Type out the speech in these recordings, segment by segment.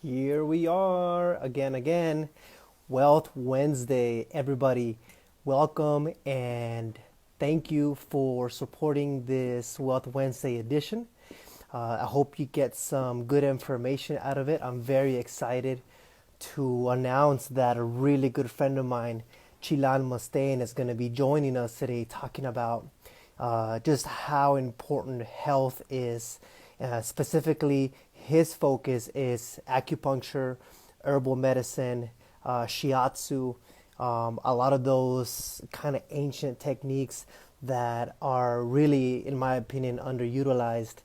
Here we are again. Wealth Wednesday, everybody. Welcome and thank you for supporting this Wealth Wednesday edition. I hope you get some good information out of it. I'm very excited to announce that a really good friend of mine, Chilan Mustain, is going to be joining us today talking about just how important health is. Specifically, his focus is acupuncture, herbal medicine, shiatsu, a lot of those kind of ancient techniques that are really, in my opinion, underutilized,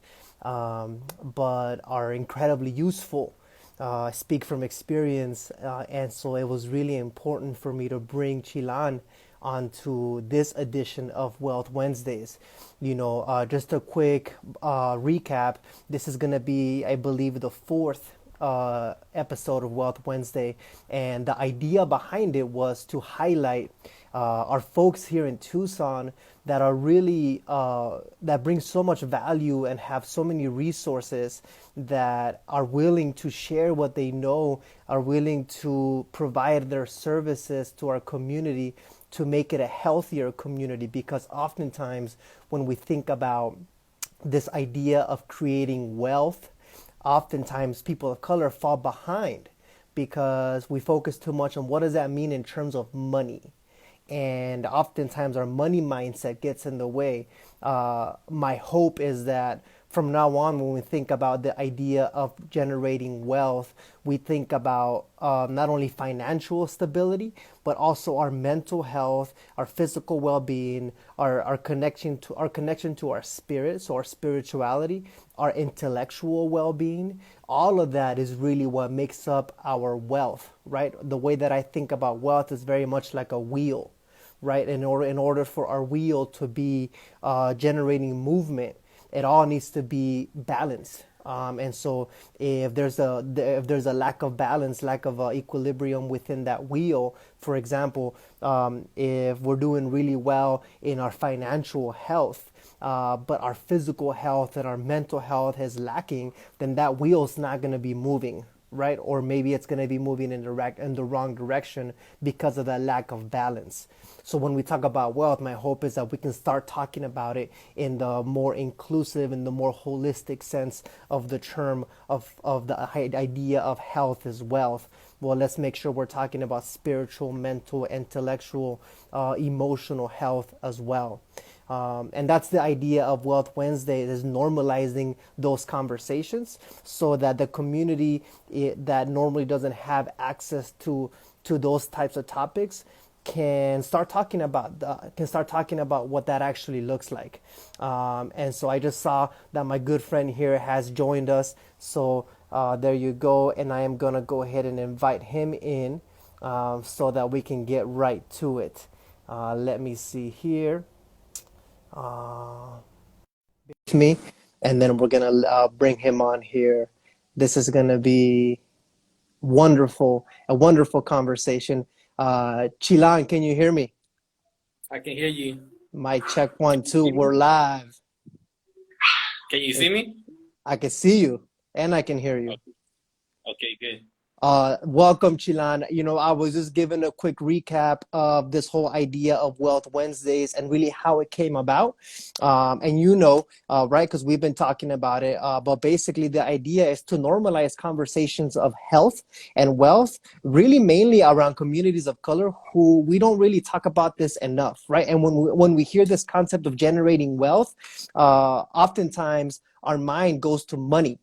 but are incredibly useful. I speak from experience, and so it was really important for me to bring Chilan onto this edition of Wealth Wednesdays. Just a quick recap. This is going to be, I believe, the fourth episode of Wealth Wednesday, and the idea behind it was to highlight our folks here in Tucson that are really that bring so much value and have so many resources, that are willing to share what they know, are willing to provide their services to our community to make it a healthier community. Because oftentimes when we think about this idea of creating wealth, oftentimes people of color fall behind because we focus too much on what does that mean in terms of money. And oftentimes our money mindset gets in the way. My hope is that from now on, when we think about the idea of generating wealth, we think about not only financial stability, but also our mental health, our physical well-being, our connection to our spirit, so our spirituality, our intellectual well-being. All of that is really what makes up our wealth, right? The way that I think about wealth is very much like a wheel, right? In order for our wheel to be generating movement, it all needs to be balanced. And so if there's a lack of balance, lack of equilibrium within that wheel, for example, if we're doing really well in our financial health, but our physical health and our mental health is lacking, then that wheel's not going to be moving, right? Or maybe it's going to be moving in the wrong direction because of that lack of balance. So when we talk about wealth, my hope is that we can start talking about it in the more inclusive and the more holistic sense of the term of the idea of health is wealth. Well, let's make sure we're talking about spiritual, mental, intellectual, emotional health as well. And that's the idea of Wealth Wednesday, is normalizing those conversations so that the community that normally doesn't have access to those types of topics can start talking about what that actually looks like. And so I just saw that my good friend here has joined us. So there you go. And I am going to go ahead and invite him in so that we can get right to it. Let me see here. Me, and then we're gonna bring him on here. This is gonna be a wonderful conversation. Chilan, can you hear me? I can hear you. Mic check, one, Can you two. see me? We're live. Can you see If me? I can see you and I can hear you. Okay, okay, good. Welcome, Chilan. I was just giving a quick recap of this whole idea of Wealth Wednesdays and really how it came about. And right, because we've been talking about it. But basically, the idea is to normalize conversations of health and wealth, really mainly around communities of color who we don't really talk about this enough, right? And when we hear this concept of generating wealth, oftentimes our mind goes to money,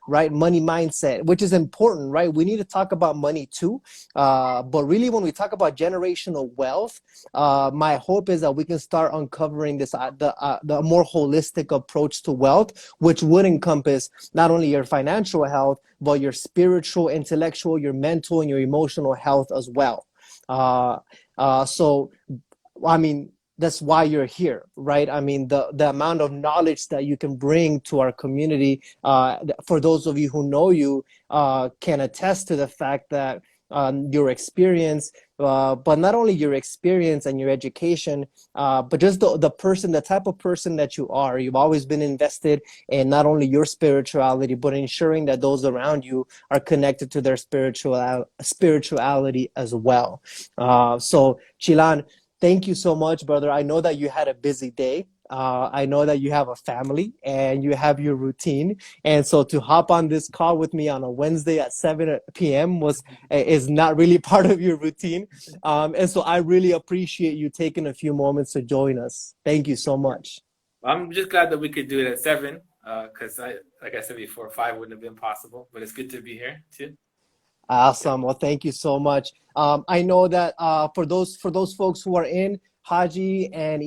right? Money mindset, which is important, right? We need to talk about money too. But really, when we talk about generational wealth, my hope is that we can start uncovering the more holistic approach to wealth, which would encompass not only your financial health, but your spiritual, intellectual, your mental, and your emotional health as well. Uh, so I mean, that's why you're here, right? I mean, the amount of knowledge that you can bring to our community, for those of you who know you, can attest to the fact that your experience, but not only your experience and your education, but just the person, the type of person that you are. You've always been invested in not only your spirituality, but ensuring that those around you are connected to their spirituality as well. So Chilan, thank you so much, brother. I know that you had a busy day. I know that you have a family and you have your routine. And so to hop on this call with me on a Wednesday at 7 p.m. is not really part of your routine. And so I really appreciate you taking a few moments to join us. Thank you so much. I'm just glad that we could do it at 7, because like I said before, 5 wouldn't have been possible. But it's good to be here too. Yeah. Awesome. Well, thank you so much. I know that for those folks who are in, Haji and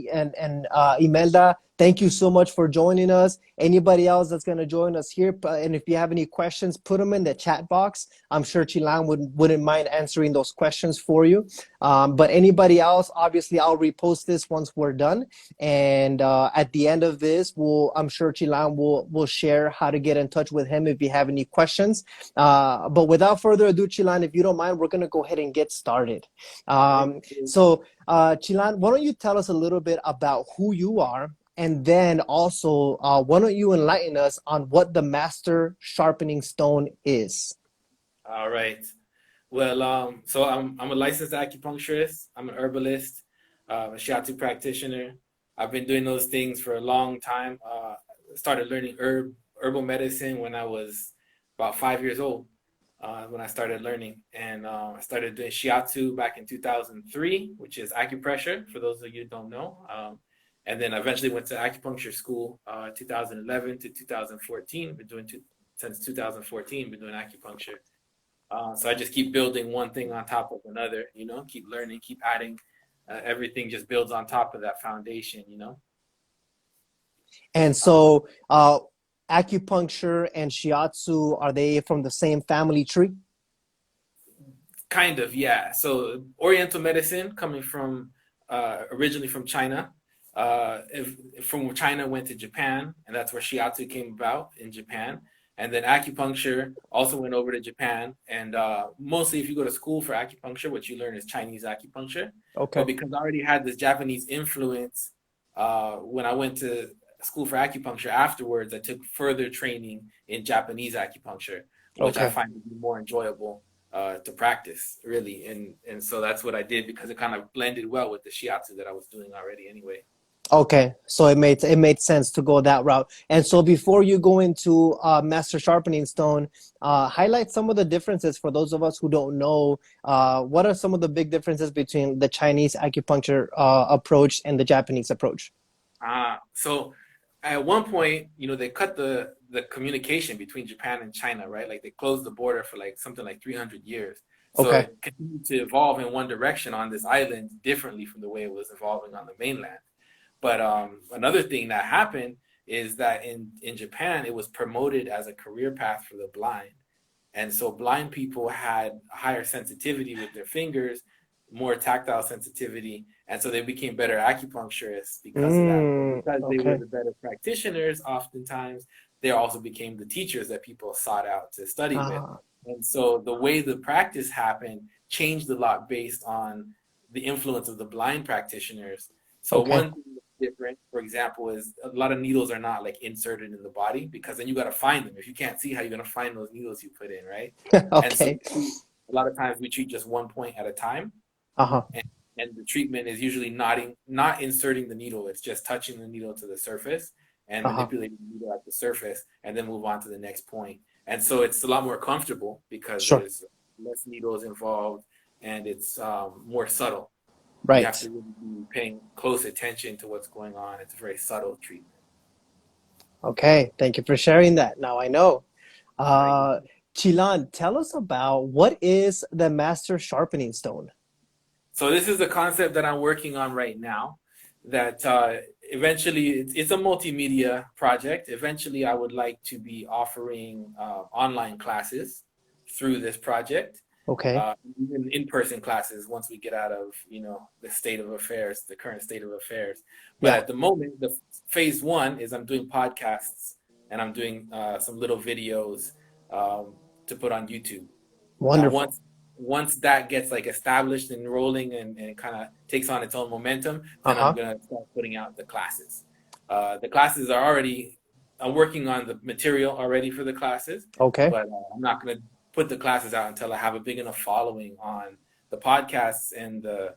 Imelda, thank you so much for joining us. Anybody else that's going to join us here, and if you have any questions, put them in the chat box. I'm sure Chilan wouldn't mind answering those questions for you. But anybody else, obviously, I'll repost this once we're done. And at the end of this, I'm sure Chilan will share how to get in touch with him if you have any questions. But without further ado, Chilan, if you don't mind, we're going to go ahead and get started. Chilan, why don't you tell us a little bit about who you are? And then also, why don't you enlighten us on what the Master Sharpening Stone is? All right. Well, so I'm a licensed acupuncturist. I'm an herbalist, a shiatsu practitioner. I've been doing those things for a long time. Started learning herbal medicine when I was about 5 years old. When I started learning, and I started doing shiatsu back in 2003, which is acupressure for those of you who don't know. And then eventually went to acupuncture school, 2011 to 2014. Been doing since 2014. Been doing acupuncture. So I just keep building one thing on top of another, keep learning, keep adding. Everything just builds on top of that foundation. And so, acupuncture and shiatsu, are they from the same family tree? Kind of, yeah. So Oriental medicine coming from originally from China. From China went to Japan, and that's where shiatsu came about in Japan. And then acupuncture also went over to Japan. And mostly, if you go to school for acupuncture, what you learn is Chinese acupuncture. But Okay. because I already had this Japanese influence, when I went to school for acupuncture afterwards, I took further training in Japanese acupuncture, which I Okay. find to be more enjoyable to practice, really. And so that's what I did because it kind of blended well with the shiatsu that I was doing already anyway. Okay, so it made sense to go that route. And so before you go into Master Sharpening Stone, highlight some of the differences for those of us who don't know. What are some of the big differences between the Chinese acupuncture approach and the Japanese approach? So at one point, they cut the communication between Japan and China, right? Like they closed the border for like something like 300 years. So Okay. it continued to evolve in one direction on this island differently from the way it was evolving on the mainland. But another thing that happened is that in Japan, it was promoted as a career path for the blind. And so blind people had higher sensitivity with their fingers, more tactile sensitivity. And so they became better acupuncturists because of that. But because they were Okay. the better practitioners, oftentimes, they also became the teachers that people sought out to study with. Uh, And so the way the practice happened changed a lot based on the influence of the blind practitioners. So okay. one thing that's different, for example, is a lot of needles are not like inserted in the body because then you got to find them. If you can't see how you're going to find those needles you put in, right? And so Okay. a lot of times we treat just one point at a time, Uh-huh. and, and the treatment is usually not inserting the needle. It's just touching the needle to the surface and Uh-huh. manipulating the needle at the surface, and then move on to the next point. And so it's a lot more comfortable because Sure. there's less needles involved, and it's more subtle. You have Right. to really be paying close attention to what's going on. It's a very subtle treatment. Okay. Thank you for sharing that. Now I know. All right. Uh, Chilan, tell us about what is the Master Sharpening Stone? So this is the concept that I'm working on right now. That eventually it's a multimedia project. Eventually, I would like to be offering online classes through this project, Okay. even in-person classes once we get out of the state of affairs, the current state of affairs. But Yeah. at the moment, the phase one is I'm doing podcasts and I'm doing some little videos to put on YouTube. Now, Wonderful. once that gets like established and rolling and kind of takes on its own momentum, then I'm Uh-huh. gonna start putting out the classes. The classes are already, I'm working on the material already for the classes, Okay. but I'm not gonna put the classes out until I have a big enough following on the podcasts and the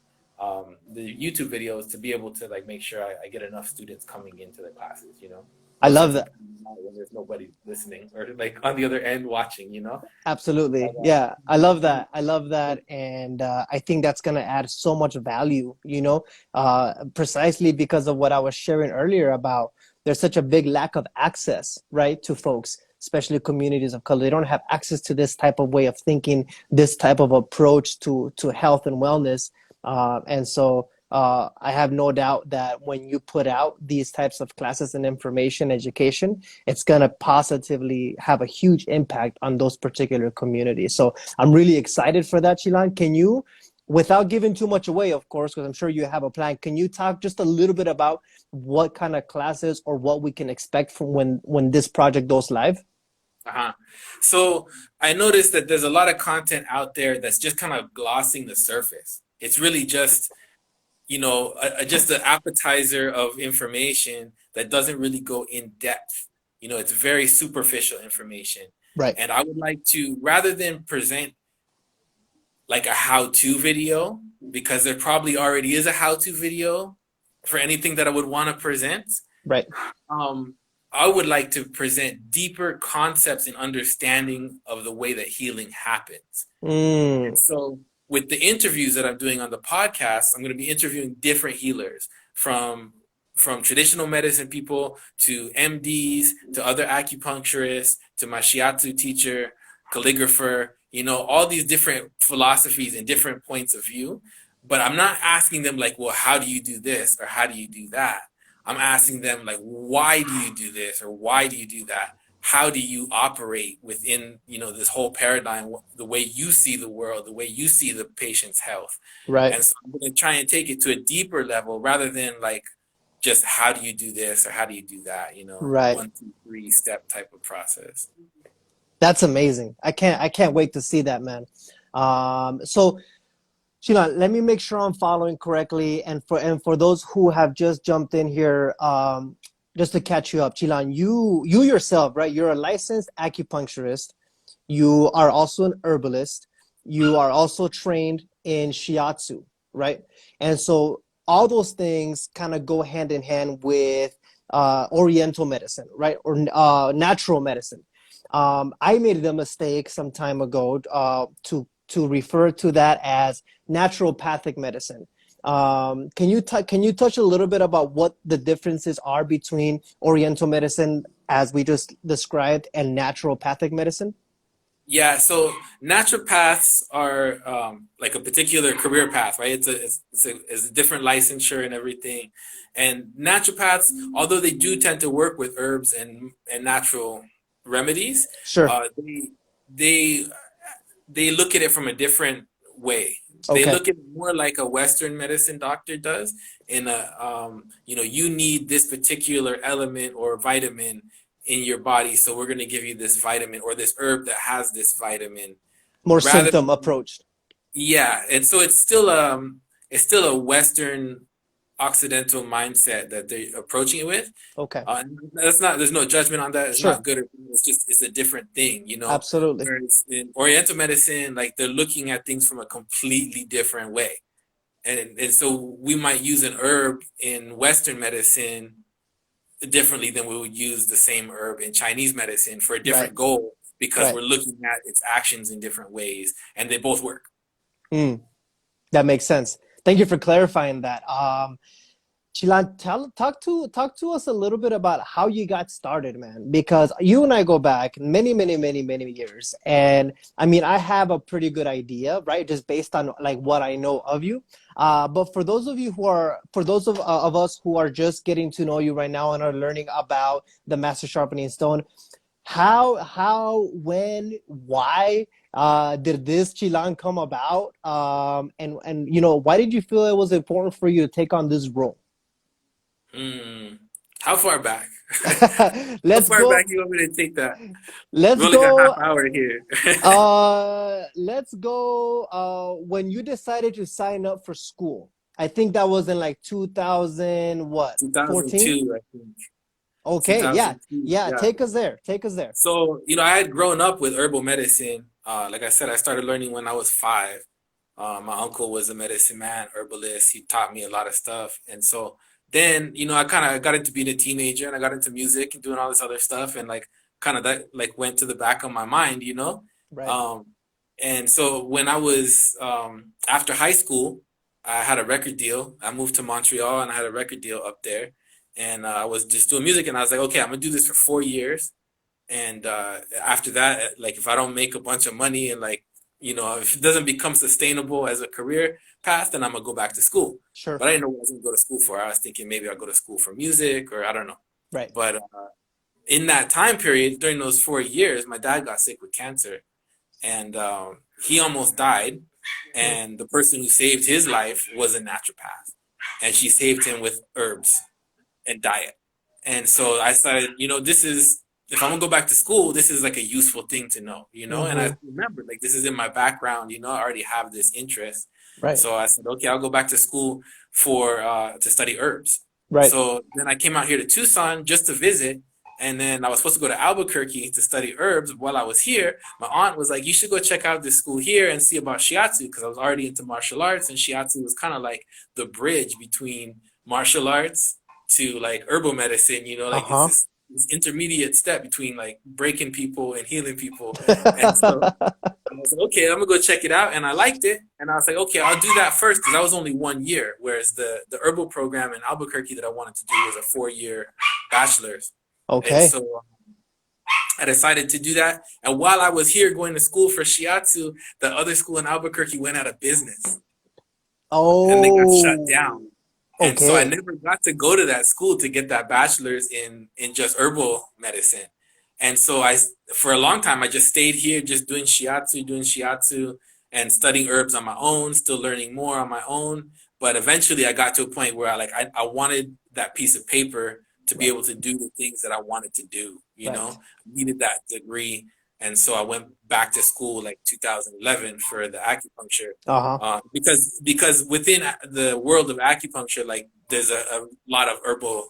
YouTube videos to be able to like make sure I get enough students coming into the classes, you know. I No love sense in that. putting them out when there's nobody listening or like on the other end watching, you know. But, Absolutely. Yeah, I love that. I love that. And I think that's going to add so much value, precisely because of what I was sharing earlier about there's such a big lack of access, right, to folks, especially communities of color. They don't have access to this type of way of thinking, this type of approach to health and wellness. And so I have no doubt that when you put out these types of classes and information education, it's going to positively have a huge impact on those particular communities. So I'm really excited for that, Chilan. Can you, without giving too much away, of course, because I'm sure you have a plan, can you talk just a little bit about what kind of classes or what we can expect from when this project goes live? uh-huh. So I noticed that there's a lot of content out there that's just kind of glossing the surface. It's really just, just an appetizer of information that doesn't really go in depth. It's very superficial information. Right, And I would like to, rather than present like a how-to video, because there probably already is a how-to video for anything that I would want to present, right. um, I would like to present deeper concepts and understanding of the way that healing happens. Mm, And so with the interviews that I'm doing on the podcast, I'm going to be interviewing different healers from traditional medicine people to MDs to other acupuncturists to my shiatsu teacher, calligrapher, all these different philosophies and different points of view. But I'm not asking them like, well, how do you do this or how do you do that? I'm asking them like, why do you do this or why do you do that? How do you operate within this whole paradigm, the way you see the world, the way you see the patient's health? right, And so I'm going to try and take it to a deeper level rather than like just how do you do this or how do you do that, right. 1, 2, 3 step type of process. That's amazing. I can't wait to see that, man. So Sheila, let me make sure I'm following correctly. And for those who have just jumped in here, just to catch you up, Chilan, you yourself, right? You're a licensed acupuncturist. You are also an herbalist. You are also trained in shiatsu, right? And so all those things kind of go hand in hand with Oriental medicine, right? Or natural medicine. I made the mistake some time ago to refer to that as naturopathic medicine. Can you touch a little bit about what the differences are between Oriental medicine, as we just described, and naturopathic medicine? Yeah, so naturopaths are like a particular career path, right? It's a different licensure and everything. And naturopaths, although they do tend to work with herbs and natural remedies, Sure. they they look at it from a different way. They Okay. look at it more like a Western medicine doctor does. In you need this particular element or vitamin in your body, so we're going to give you this vitamin or this herb that has this vitamin, More rather symptom than, approached. yeah. And so it's still a Western Occidental mindset that they're approaching it with. Okay. That's not. There's no judgment on that. It's Sure. not good or bad. It's a different thing. Absolutely. Whereas in Oriental medicine, like they're looking at things from a completely different way, and so we might use an herb in Western medicine differently than we would use the same herb in Chinese medicine for a Right. different goal because Right. we're looking at its actions in different ways, and they both work. Mm, that makes sense. Thank you for clarifying that. Chilan, talk to us a little bit about how you got started, man. Because you and I go back many, many, many, many years, and I mean, I have a pretty good idea, right, just based on like what I know of you. But for those of us who are just getting to know you right now and are learning about the Master Sharpening Stone, when, why did this Chilan come about? And why did you feel it was important for you to take on this role? Hmm. How far back? How Let's far back go. you want me to take that? We Let's only got half go. hour here. Let's go. When you decided to sign up for school, I think that was in like 2000, what, 14? 2002, I think. Okay, yeah, 2002. yeah. Yeah. Take us there. Take us there. So, I had grown up with herbal medicine. Like I said, I started learning when I was 5. My uncle was a medicine man, herbalist. He taught me a lot of stuff. And so then, I kind of got into being a teenager and I got into music and doing all this other stuff and like kind of that like went to the back of my mind. Right. Um, and so when I was after high school, I had a record deal. I moved to Montreal and I had a record deal up there. And I was just doing music and I was like, okay, I'm gonna do this for 4 years. And after that, like if I don't make a bunch of money and like, if it doesn't become sustainable as a career path, then I'm gonna go back to school. Sure. But I didn't know what I was gonna go to school for. I was thinking maybe I'll go to school for music or I don't know. Right. But in that time period, during those 4 years, my dad got sick with cancer and he almost died. Mm. And the person who saved his life was a naturopath, and she saved him with herbs and diet. And so I started, this is, if I'm gonna go back to school, this is like a useful thing to know. And I Mm-hmm. remember like this is in my background, I already have this interest. Right. So I said, okay, I'll go back to school for to study herbs. Right. So then I came out here to Tucson just to visit. And then I was supposed to go to Albuquerque to study herbs. While I was here, my aunt was like, you should go check out this school here and see about shiatsu because I was already into martial arts. And shiatsu was kind of like the bridge between martial arts to like herbal medicine, like it's Uh-huh. this intermediate step between like breaking people and healing people. And so I was like, okay, I'm gonna go check it out. And I liked it. And I was like, okay, I'll do that first because that was only 1 year. Whereas the herbal program in Albuquerque that I wanted to do was a 4 year bachelor's. And Okay. so I decided to do that. And while I was here going to school for shiatsu, the other school in Albuquerque went out of business and they got shut Oh, down. And so I okay. never got to go to that school to get that bachelor's in just herbal medicine. And so for a long time, I just stayed here, just doing shiatsu and studying herbs on my own, still learning more on my own. But eventually I got to a point where I wanted that piece of paper to be Right. able to do the things that I wanted to do, Right. I needed that degree. And so I went back to school like 2011 for the acupuncture Uh-huh. because within the world of acupuncture, like there's a lot of herbal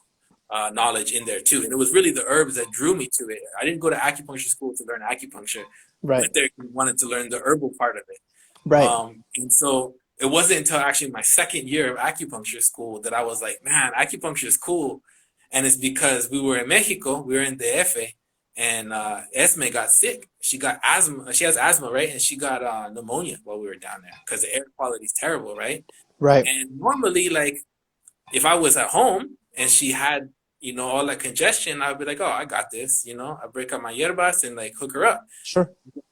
knowledge in there too, and it was really the herbs that drew me to it. I didn't go to acupuncture school to learn acupuncture. I Right. went there and wanted to learn the herbal part of it. Right. And so it wasn't until actually my second year of acupuncture school that I was like, man, acupuncture is cool. And it's because we were in Mexico, we were in the F, and Esme got sick. She got asthma. She has asthma, right? And she got pneumonia while we were down there because the air quality is terrible, right? Right. And normally, like if I was at home and she had, all that congestion, I'd be like, oh, I got this. I break up my yerbas and like hook her up. Sure.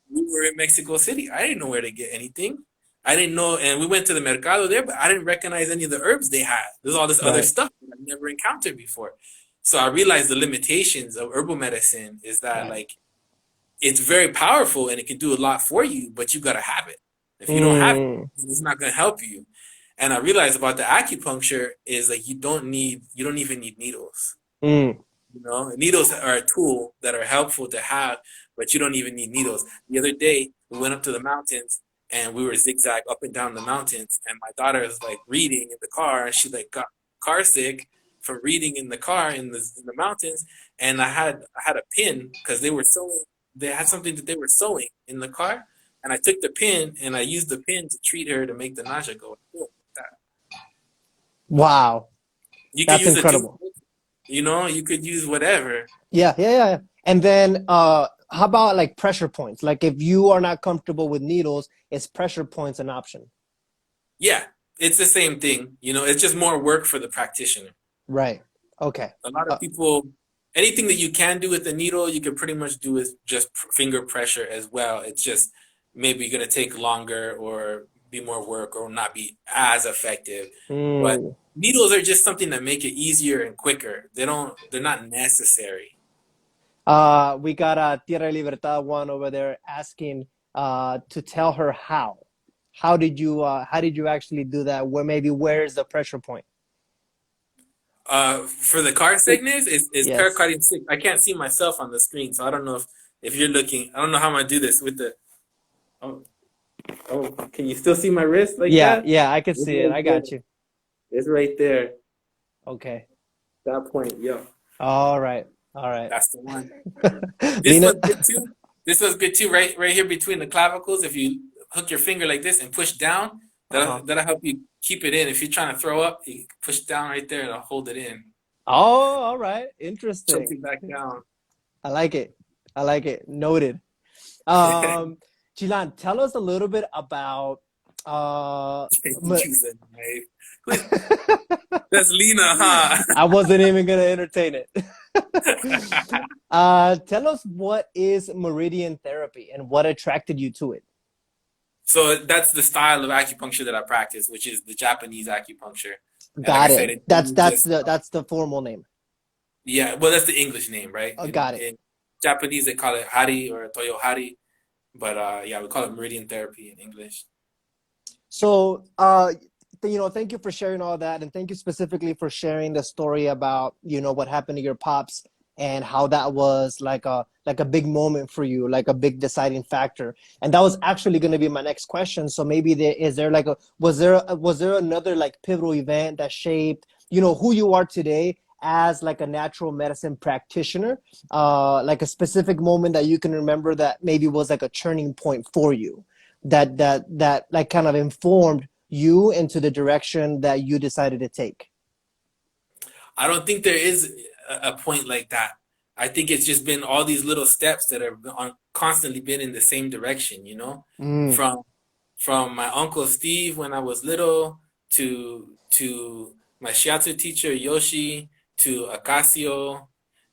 We were in Mexico City. I didn't know where to get anything. I didn't know, and we went to the mercado there, but I didn't recognize any of the herbs they had. There's all this other Right. stuff that I've never encountered before. So I realized the limitations of herbal medicine is that Right. like it's very powerful and it can do a lot for you, but you gotta have it. If you don't have it, Mm. it's not gonna help you. And I realized about the acupuncture is like you don't even need needles. Mm. Needles are a tool that are helpful to have, but you don't even need needles. The other day, we went up to the mountains and we were zigzag up and down the mountains, and my daughter was like reading in the car, and she like got car sick from reading in the car in the mountains. And I had a pin because they were sewing. They had something that they were sewing in the car, and I took the pin and I used the pin to treat her to make the nausea go. Boom, that. Wow. You could That's use a incredible. toothpick, you could use whatever. Yeah, yeah, yeah, yeah. And then how about like pressure points? Like if you are not comfortable with needles, is pressure points an option? Yeah, it's the same thing. It's just more work for the practitioner. Right. Okay. A lot Uh, of people, anything that you can do with the needle, you can pretty much do with just finger pressure as well. It's just maybe going to take longer or be more work or not be as effective. But mm. needles are just something that make it easier and quicker. They're not necessary. We got a Tierra y Libertad one over there asking to tell her how. How did you actually do that? Where is the pressure point? For the card sickness, is Yes. pericardium sick. I can't see myself on the screen, so I don't know if you're looking. I don't know how I'm gonna do this with the. Oh, oh, can you still see my wrist like Yeah, that? yeah, I can It's see it. right I there. got you. It's right there. Okay. That point, yo, All right. All right. that's the one. This Lena. was good too. This was good too. Right here between the clavicles. If you hook your finger like this and push down, Uh-huh. that'll help you keep it in. If you're trying to throw up, you push down right there and it'll hold it in. Oh, all right. Choke Interesting. it back down. I like it. I like it. Noted. Um, Chilan, tell us a little bit about uh You choose a knife. That's Lena, huh? I wasn't even gonna entertain it. Tell us what is meridian therapy and what attracted you to it. So that's the style of acupuncture that I practice, which is the Japanese acupuncture. And like I Got said, it. it's That's really that's just the that's the formal name. yeah. Well, that's the English name, right? Got it. In Japanese, they call it Hari or Toyo Hari, but yeah, we call it meridian therapy in English. So, thank you for sharing all that, and thank you specifically for sharing the story about what happened to your pops and how that was like a big moment for you, like a big deciding factor. And that was actually going to be my next question. So maybe there like a was there another like pivotal event that shaped who you are today as like a natural medicine practitioner, like a specific moment that you can remember that maybe was like a turning point for you that like kind of informed you into the direction that you decided to take. I don't think there is a point like that. I think it's just been all these little steps that have constantly been in the same direction, Mm. from my uncle Steve when I was little to my shiatsu teacher Yoshi to Acacio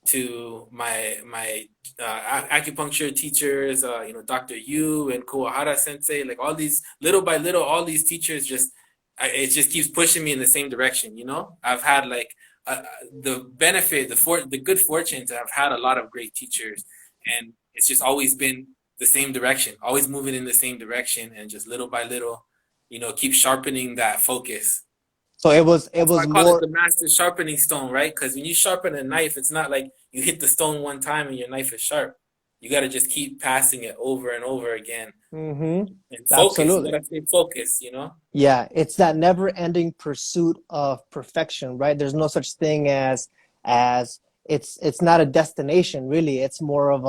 to my acupuncture teachers, Dr. Yu and Kuwahara Sensei, like all these little by little, all these teachers it just keeps pushing me in the same direction. I've had like the benefit, the good fortune to have had a lot of great teachers, and it's just always been the same direction, always moving in the same direction, and just little by little, keep sharpening that focus. So it That's why was I call it more the Master Sharpening Stone, right? Because when you sharpen a knife, it's not like you hit the stone one time and your knife is sharp. You got to just keep passing it over and over again mm-hmm. and focus. You got Absolutely. to stay focused. Yeah, it's that never-ending pursuit of perfection, right? There's no such thing as it's not a destination, really. It's more of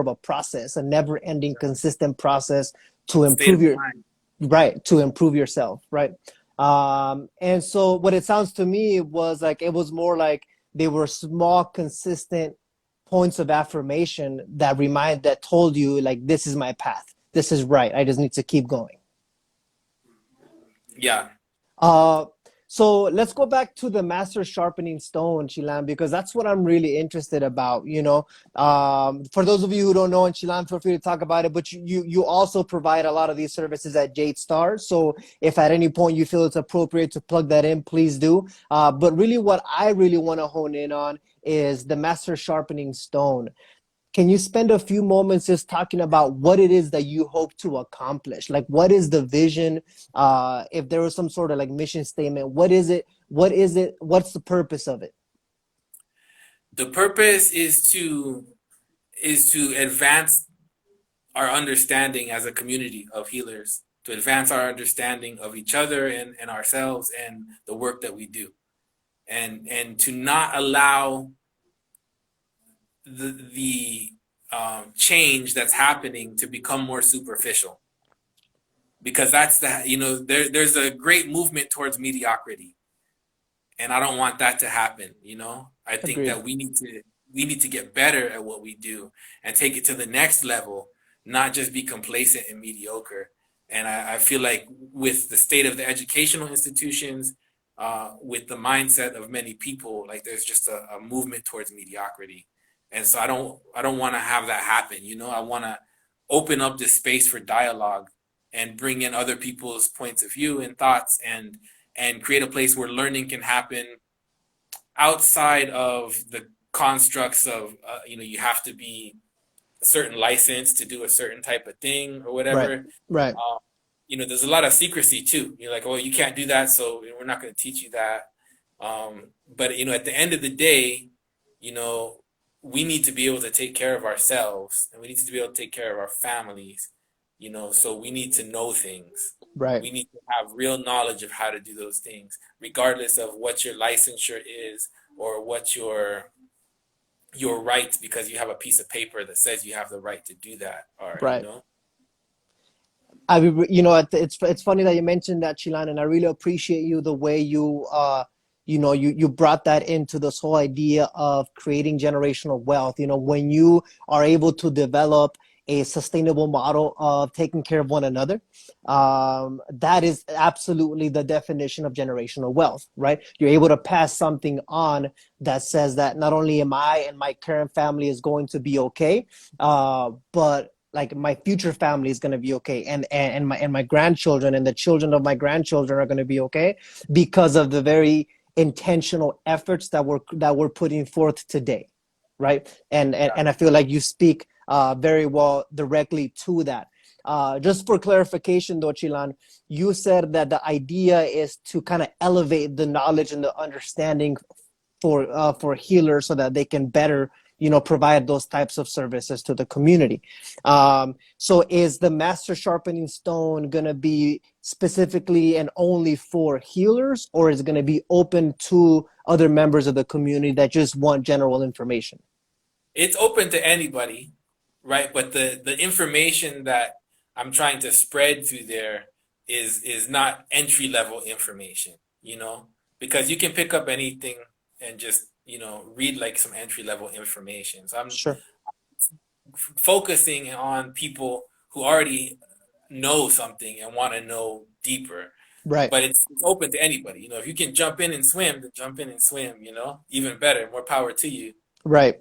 a process, a never-ending, consistent process to State improve of your mind. right, to improve yourself, right? And so what it sounds to me was like it was more like they were small, consistent points of affirmation that told you like this is my path, this is right, I just need to keep going. Yeah. uh so let's go back to the Master Sharpening Stone, Chilan, because that's what I'm really interested about. For those of you who don't know, and Chilan, feel free to talk about it, but you also provide a lot of these services at Jadestar. So if at any point you feel it's appropriate to plug that in, please do. But really, what I really want to hone in on is the Master Sharpening Stone. Can you spend a few moments just talking about what it is that you hope to accomplish? Like, what is the vision? If there was some sort of like mission statement, what is it? What is it? What's the purpose of it? The purpose is to advance our understanding as a community of healers, to advance our understanding of each other and ourselves and the work that we do. And to not allow the change that's happening to become more superficial, because that's there's a great movement towards mediocrity, and I don't want that to happen. I think Agreed. that we need to get better at what we do and take it to the next level, not just be complacent and mediocre. And I feel like with the state of the educational institutions, with the mindset of many people, like there's just a movement towards mediocrity. And so I don't want to have that happen. I want to open up this space for dialogue and bring in other people's points of view and thoughts, and create a place where learning can happen outside of the constructs of you have to be a certain license to do a certain type of thing or Right. whatever. Right. There's a lot of secrecy too. You're like, oh, you can't do that, so we're not going to teach you that. But at the end of the day, you know, we need to be able to take care of ourselves, and we need to be able to take care of our families. So we need to know things. Right. We need to have real knowledge of how to do those things, regardless of what your licensure is or what your rights, because you have a piece of paper that says you have the right to do that, or Right. It's funny that you mentioned that, Chilan, and I really appreciate you the way you brought that into this whole idea of creating generational wealth. When you are able to develop a sustainable model of taking care of one another, that is absolutely the definition of generational wealth, right? You're able to pass something on that says that not only am I and my current family is going to be okay, but like my future family is going to be okay, and my grandchildren and the children of my grandchildren are going to be okay because of the very intentional efforts that we're putting forth today, right? And I feel like you speak very well directly to that. Just for clarification, though, Chilan, you said that the idea is to kind of elevate the knowledge and the understanding for healers so that they can better provide those types of services to the community. So is the Master Sharpening Stone going to be specifically and only for healers, or is it going to be open to other members of the community that just want general information? It's open to anybody, right? But the information that I'm trying to spread through there is not entry level information, because you can pick up anything and just read like some entry level information. So I'm Sure. focusing on people who already know something and want to know deeper. Right. But it's open to anybody. If you can jump in and swim, then jump in and swim. Even better, more power to you. Right.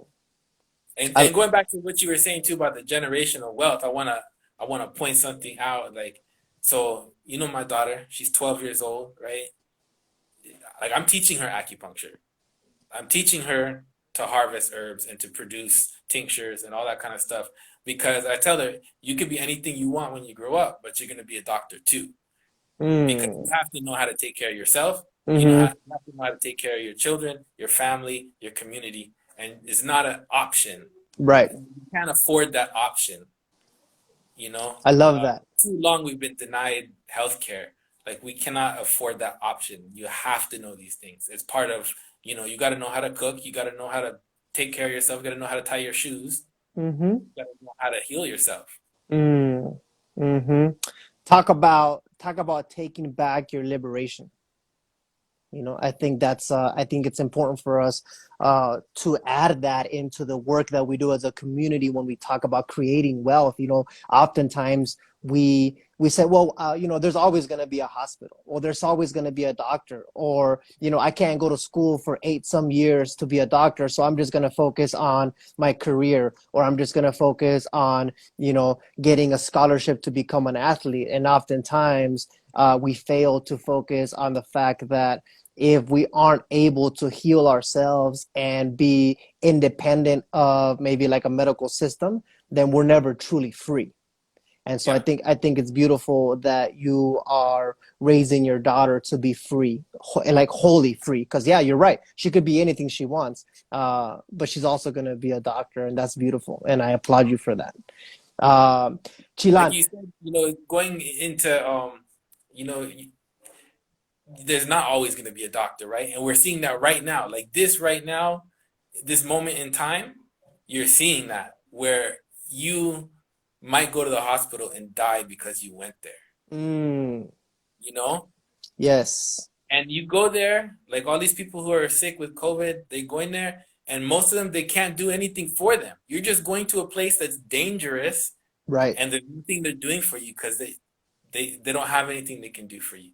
And I, and going back to what you were saying too about the generational wealth, I wanna point something out. Like, so my daughter, she's 12 years old, right? Like, I'm teaching her acupuncture. I'm teaching her to harvest herbs and to produce tinctures and all that kind of stuff, because I tell her you could be anything you want when you grow up, but you're gonna be a doctor too, because you mm, have to know how to take care of yourself. mm-hmm. You have to know how to take care of your children, your family, your community, and it's not an option. Right. You can't afford that option. You know, I love that. too long we've been denied healthcare. Like, we cannot afford that option. You have to know these things. It's part of, you got to know how to cook. You got to know how to take care of yourself. You got to know how to tie your shoes. Mm-hmm. You got to know how to heal yourself. Mm, mm-hmm. Talk about taking back your liberation. I think it's important for us to add that into the work that we do as a community when we talk about creating wealth. Oftentimes we say, well, there's always going to be a hospital, or there's always going to be a doctor, or I can't go to school for 8 some years to be a doctor, so I'm just going to focus on my career, or I'm just going to focus on getting a scholarship to become an athlete. And oftentimes we fail to focus on the fact that if we aren't able to heal ourselves and be independent of maybe like a medical system, then we're never truly free. And so I Yeah. think I think it's beautiful that you are raising your daughter to be free, like wholly free. Because yeah, you're right. She could be anything she wants, but she's also going to be a doctor, and that's beautiful. And I applaud you for that. Um, Like Chilan, you said, going into, you know, there's not always going to be a doctor, right? And we're seeing that right now. Like, this right now, this moment in time, you're seeing that where you might go to the hospital and die because you went there, mm, you know? yes, And you go there, like all these people who are sick with COVID, they go in there, and most of them, they can't do anything for them. You're just going to a place that's dangerous, right, and there's nothing they're doing for you because they don't have anything they can do for you.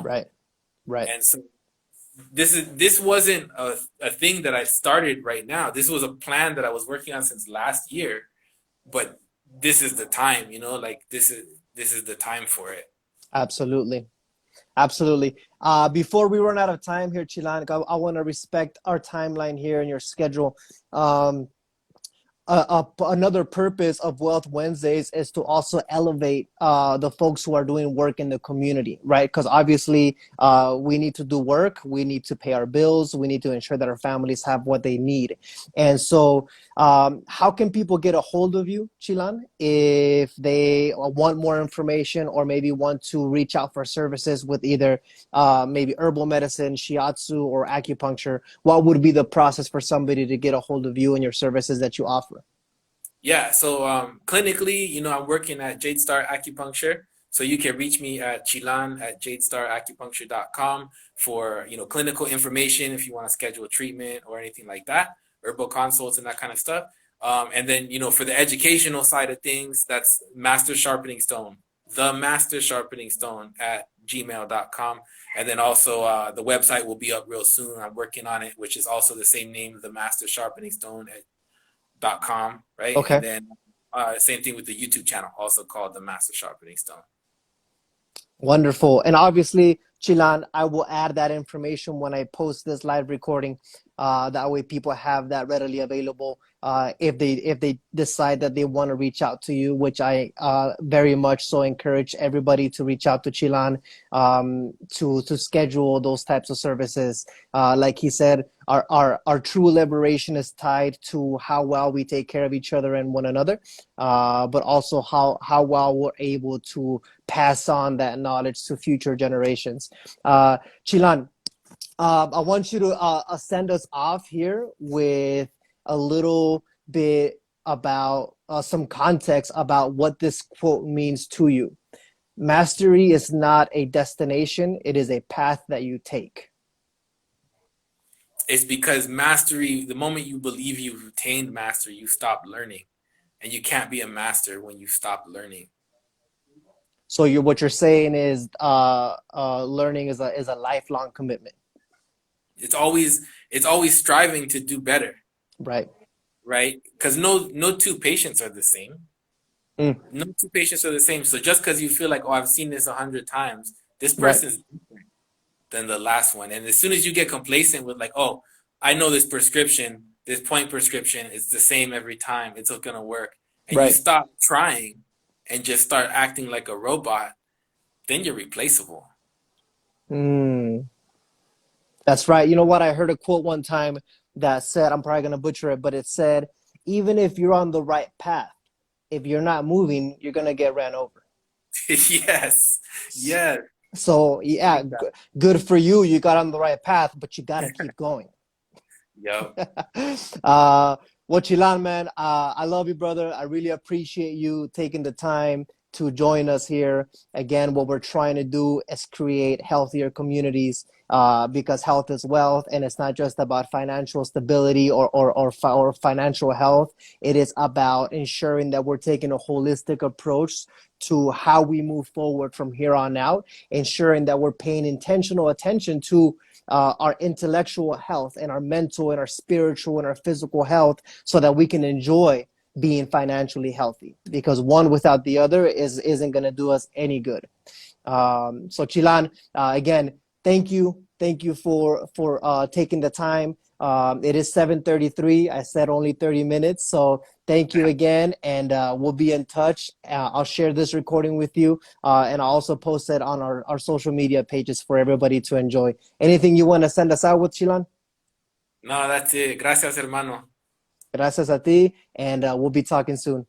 right, right. And so this wasn't a thing that I started right now. This was a plan that I was working on since last year, but this is the time, like this is the time for it. Absolutely. Absolutely. Before we run out of time here, Chilan, I want to respect our timeline here and your schedule. Um, another purpose of Wealth Wednesdays is to also elevate the folks who are doing work in the community, right? Because obviously we need to do work, we need to pay our bills, we need to ensure that our families have what they need. And so how can people get a hold of you, Chilan, if they want more information or maybe want to reach out for services with either maybe herbal medicine, shiatsu, or acupuncture? What would be the process for somebody to get a hold of you and your services that you offer? Yeah, so clinically, I'm working at Jadestar Acupuncture. So you can reach me at Chilan at jadestaracupuncture.com for, clinical information if you want to schedule a treatment or anything like that, herbal consults and that kind of stuff. And then, for the educational side of things, that's Master Sharpening Stone, the Master Sharpening Stone at gmail.com. And then also the website will be up real soon. I'm working on it, which is also the same name, the Master Sharpening Stone .com, right? Okay. And then same thing with the YouTube channel, also called the Master Sharpening Stone. Wonderful. And obviously, Chilan, I will add that information when I post this live recording. That way people have that readily available if they decide that they want to reach out to you, which I very much so encourage everybody to reach out to Chilan to schedule those types of services. Like he said, our true liberation is tied to how well we take care of each other and one another, but also how well we're able to pass on that knowledge to future generations. Chilan, I want you to send us off here with a little bit about some context about what this quote means to you. Mastery is not a destination, it is a path that you take. It's because mastery, the moment you believe you've attained mastery, you stop learning. And you can't be a master when you stop learning. So what you're saying is learning is a lifelong commitment. It's always striving to do better. Right. Right? Because no two patients are the same. No two patients are the same. So just because you feel like, oh, I've seen this 100 times, this person's different than the last one. And as soon as you get complacent with like, oh, I know this prescription, this point prescription is the same every time, it's not gonna work. And you stop trying and just start acting like a robot, then you're replaceable. That's right. You know what? I heard a quote one time that said, I'm probably going to butcher it, but it said, even if you're on the right path, if you're not moving, you're going to get ran over. Yes. Yes. So, yeah, good for you. You got on the right path, but you got to keep going. Yep. Well, Chilan, man, I love you, brother. I really appreciate you taking the time to join us here. Again, what we're trying to do is create healthier communities because health is wealth, and it's not just about financial stability or financial health. It is about ensuring that we're taking a holistic approach to how we move forward from here on out, ensuring that we're paying intentional attention to our intellectual health and our mental and our spiritual and our physical health so that we can enjoy being financially healthy, because one without the other isn't going to do us any good. So Chilan, again, thank you for taking the time. It is 7:33. I said only 30 minutes, so thank you again, and we'll be in touch. I'll share this recording with you, and I'll also post it on our social media pages for everybody to enjoy. Anything you want to send us out with, Chilan? No, that's it. Gracias, hermano. Gracias a ti, and we'll be talking soon.